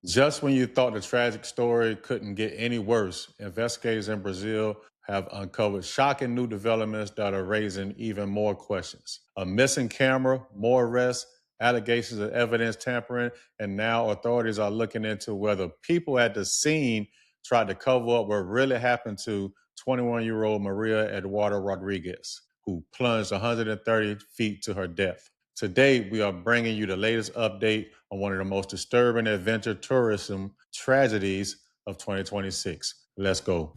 Just when you thought the tragic story couldn't get any worse, investigators in Brazil have uncovered shocking new developments that are raising even more questions. A missing camera, more arrests, allegations of evidence tampering, and now authorities are looking into whether people at the scene tried to cover up what really happened to 21-year-old Maria Eduarda Rodrigues, who plunged 130 feet to her death. Today, we are bringing you the latest update on one of the most disturbing adventure tourism tragedies of 2026. Let's go.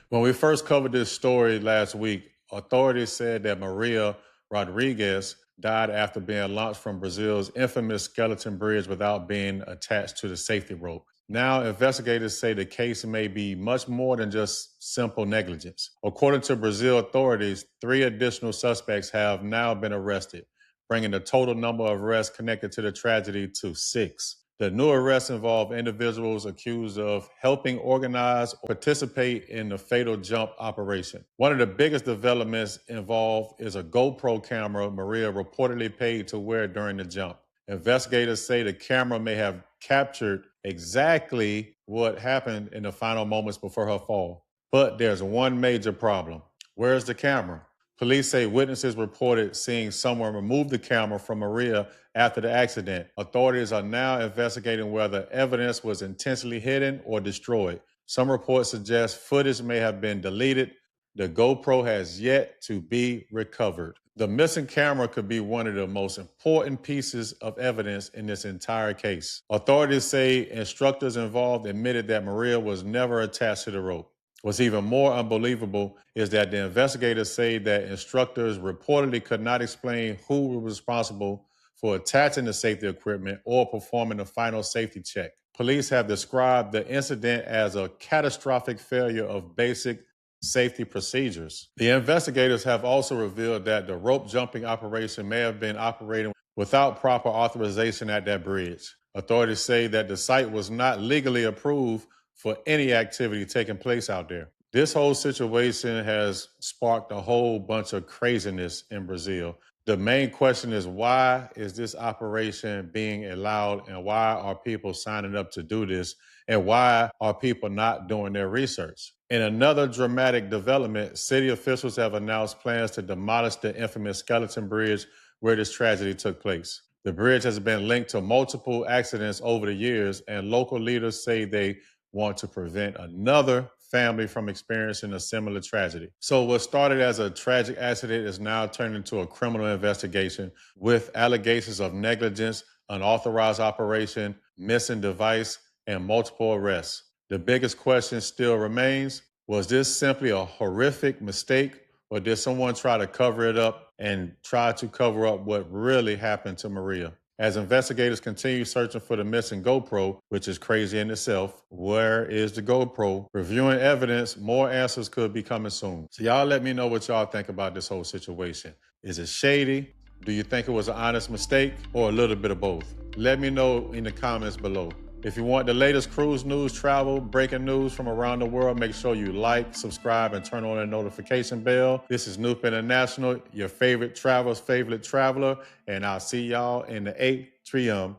When we first covered this story last week, authorities said that Maria Rodrigues died after being launched from Brazil's infamous skeleton bridge without being attached to the safety rope. Now, investigators say the case may be much more than just simple negligence. According to Brazil authorities, 3 additional suspects have now been arrested, bringing the total number of arrests connected to the tragedy to 6. The new arrests involve individuals accused of helping organize or participate in the fatal jump operation. One of the biggest developments involved is a GoPro camera Maria reportedly paid to wear during the jump. Investigators say the camera may have captured exactly what happened in the final moments before her fall. But there's one major problem. Where's the camera? Police say witnesses reported seeing someone remove the camera from Maria after the accident. Authorities are now investigating whether evidence was intentionally hidden or destroyed. Some reports suggest footage may have been deleted. The GoPro has yet to be recovered. The missing camera could be one of the most important pieces of evidence in this entire case. Authorities say instructors involved admitted that Maria was never attached to the rope. What's even more unbelievable is that the investigators say that instructors reportedly could not explain who was responsible for attaching the safety equipment or performing the final safety check. Police have described the incident as a catastrophic failure of basic safety procedures. The investigators have also revealed that the rope jumping operation may have been operating without proper authorization at that bridge. Authorities say that the site was not legally approved for any activity taking place out there. This whole situation has sparked a whole bunch of craziness in Brazil. The main question is, why is this operation being allowed, and why are people signing up to do this, and why are people not doing their research? In another dramatic development, city officials have announced plans to demolish the infamous skeleton bridge where this tragedy took place. The bridge has been linked to multiple accidents over the years, and local leaders say they want to prevent another family from experiencing a similar tragedy. So what started as a tragic accident is now turned into a criminal investigation with allegations of negligence, unauthorized operation, missing device, and multiple arrests. The biggest question still remains, was this simply a horrific mistake, or did someone try to cover it up and try to cover up what really happened to Maria? As investigators continue searching for the missing GoPro, which is crazy in itself, where is the GoPro? Reviewing evidence, more answers could be coming soon. So y'all let me know what y'all think about this whole situation. Is it shady? Do you think it was an honest mistake, or a little bit of both? Let me know in the comments below. If you want the latest cruise news, travel, breaking news from around the world, make sure you like, subscribe, and turn on the notification bell. This is Nupe International, your favorite traveler's favorite traveler, and I'll see y'all in the atrium.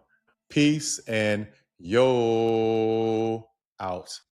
Peace and yo out.